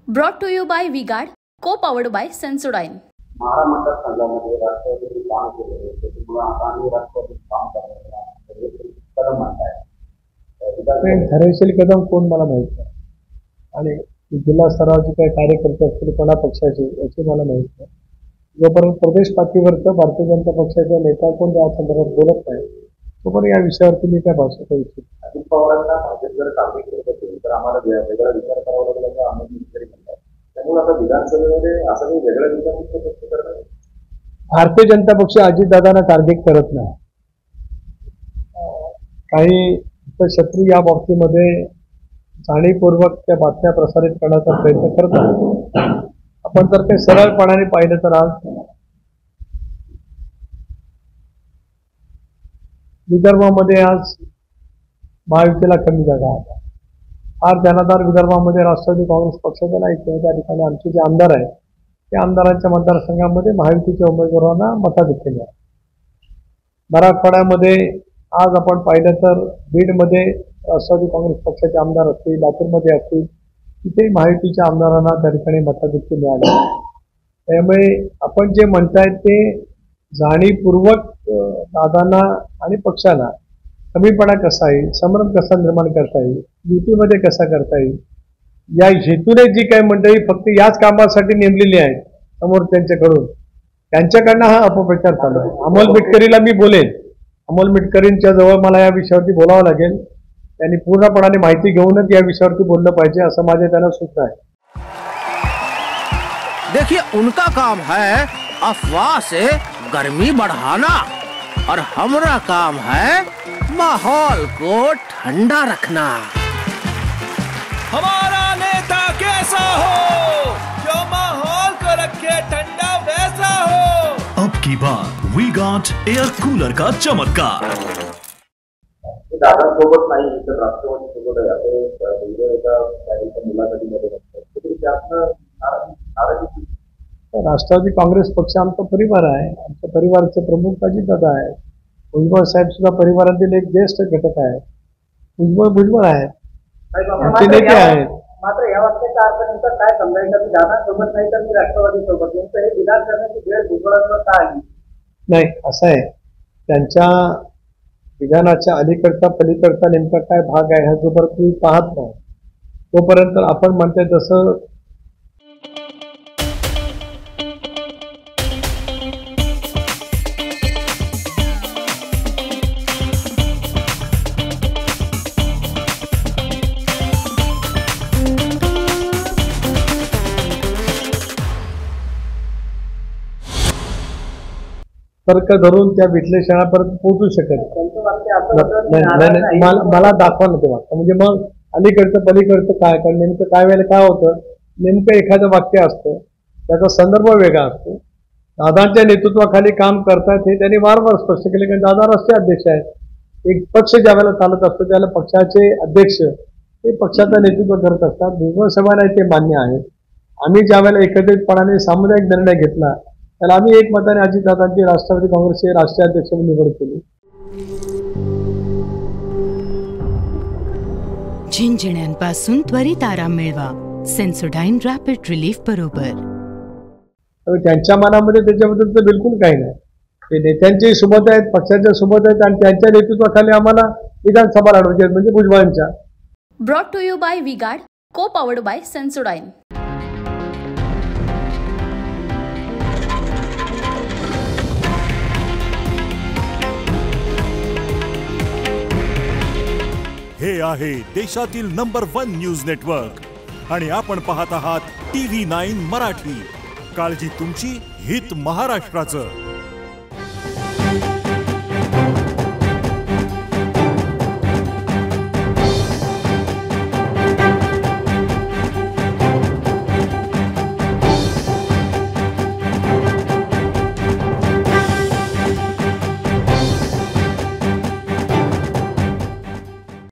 Brought to you by V-Guard, co-powered by Sensodyne. महारा मतदारसंघामध्ये राष्ट्रवादीचे काम केले त्याच्यामुळे आता आम्ही राष्ट्रवादी काम करण्याचा कदम म्हणताय. ठरवशील कदम कोण मला माहित नाही आणि जिल्हा स्तरावरचे काही कार्यकर्ते असतील कोणा पक्षाचे याची मला माहित नाही. जोपर्यंत प्रदेश पातळीवरचं भारतीय जनता पक्षाचा नेता कोण या संदर्भात बोलत नाही तोपर्यंत या विषयावरती मी काय भाषण करू इच्छितो. अजित पवारांना भाजप जर कामे करत असेल तर आम्हाला वेगळा विचार करावा लागेल असं आम्ही विचार म्हणतात. त्यामुळे आता विधानसभेमध्ये असं काही वेगळा विचार करणार. भारतीय जनता पक्ष अजितदादांना टार्गेट करत नाही. काही शत्रू या बाबतीमध्ये जाणीवपूर्वक त्या बातम्या प्रसारित करण्याचा प्रयत्न करतात. आपण जर काही सरळपणाने पाहिलं तर आज विदर्भामध्ये आज महायुतीला कमी जागा आहे. फार जनाधार विदर्भामध्ये राष्ट्रवादी काँग्रेस पक्षाचा नाही किंवा त्या ठिकाणी आमचे जे आमदार आहेत त्या आमदारांच्या मतदारसंघामध्ये महायुतीच्या उमेदवारांना मताधिक्य आहे. मराठवाड्यामध्ये आज आपण पाहिलं तर बीडमध्ये राष्ट्रवादी काँग्रेस पक्षाचे आमदार असतील, लातूरमध्ये असतील, तिथे महायुतीच्या आमदारांना त्या ठिकाणी मताधिक्य मिळाले. त्यामुळे आपण जे म्हणताय ते जाणीवपूर्वक दादांना आणि पक्षाला कमीपणा कसा येईल, संभ्रम कसा निर्माण करता येईल, युतीमध्ये कसा करता येईल या हेतूने जी काही मंडळी फक्त याच कामासाठी नेमलेली आहेत समोर त्यांच्याकडून त्यांच्याकडनं हा अपप्रचार चालू आहे. अमोल मिटकरीला मी बोलेन, अमोल मिटकरींच्या जवळ मला या विषयावरती बोलावं लागेल. त्यांनी पूर्णपणाने माहिती घेऊनच या विषयावरती बोललं पाहिजे असं माझे त्यांना सूचना आहे. देखिए उनका काम है अफवाह से गर्मी बढ़ाना और हमारा काम है माहौल को ठंडा रखना. हमारा नेता कैसा हो जो माहौल को रखे ठंडा वैसा हो. अब की बार वी गॉट एयर कूलर का चमत्कार. दादासोबत नाही तर राष्ट्रवादी सोबत आहे. एका मुलाखतीमध्ये राष्ट्रवादी काँग्रेस पक्ष आमचा परिवार आहे. आमच्या परिवाराचे प्रमुख अजितदादा आहे. भुजबळ साहेब सुद्धा परिवारातील एक ज्येष्ठ घटक आहे. भुजबळ आहे, नेते आहेत. मात्र या वाक्याचा अर्थ नेमका काय समजायचा की दादासोबत नाही तर मी राष्ट्रवादी सोबत नेमकं हे विधान करण्याची वेळ भुजबळांवर का आली नाही असं आहे. त्यांच्या विधानाच्या अलीकडचा पलीकडचा नेमका काय भाग आहे हा जोपर्यंत तुम्ही पाहत नाही तोपर्यंत आपण म्हणताय तसं तर्क धरून त्या विश्लेषणापर्यंत पोहोचू शकत नाही. मला दाखवा ना ते वाक्य. म्हणजे मग अलीकडचं पलीकडचं काय, कारण नेमकं काय वेळेला काय होतं, नेमकं एखादं वाक्य असतं त्याचा संदर्भ वेगळा असतो. दादांच्या नेतृत्वाखाली काम करतात हे त्यांनी वारंवार स्पष्ट केले. कारण दादा राष्ट्रीय अध्यक्ष आहेत. एक पक्ष ज्या वेळेला चालत असतो त्यावेळेला पक्षाचे अध्यक्ष हे पक्षाचं नेतृत्व करत असतात. भुजबळ साहेबांना ते मान्य आहे. आम्ही ज्या वेळेला एकत्रितपणाने सामुदायिक निर्णय घेतला त्याला आम्ही एकमताने अजितदादांची राष्ट्रवादी काँग्रेसचे राष्ट्रीय अध्यक्ष म्हणून निवड केली. झिंझिण्यांपासून त्वरित आराम मिळवा सेन्सोडाईन रॅपिड रिलीफ बरोबर. त्यांच्या मनामध्ये त्याच्याबद्दल बिलकुल काही नाही. ते नेत्यांच्याही सोबत आहेत, पक्षाच्या सोबत आहेत आणि त्यांच्या नेतृत्वाखाली आम्हाला विधानसभा लढवायची आहेत म्हणजे भुजबळांच्या. Brought to you by V-Guard, co-powered by Sensodyne. हे आहे देशातील नंबर 1 न्यूज नेटवर्क आणि आपण पाहत आहात TV9 मराठी. काळजी तुमची, हित महाराष्ट्राचं.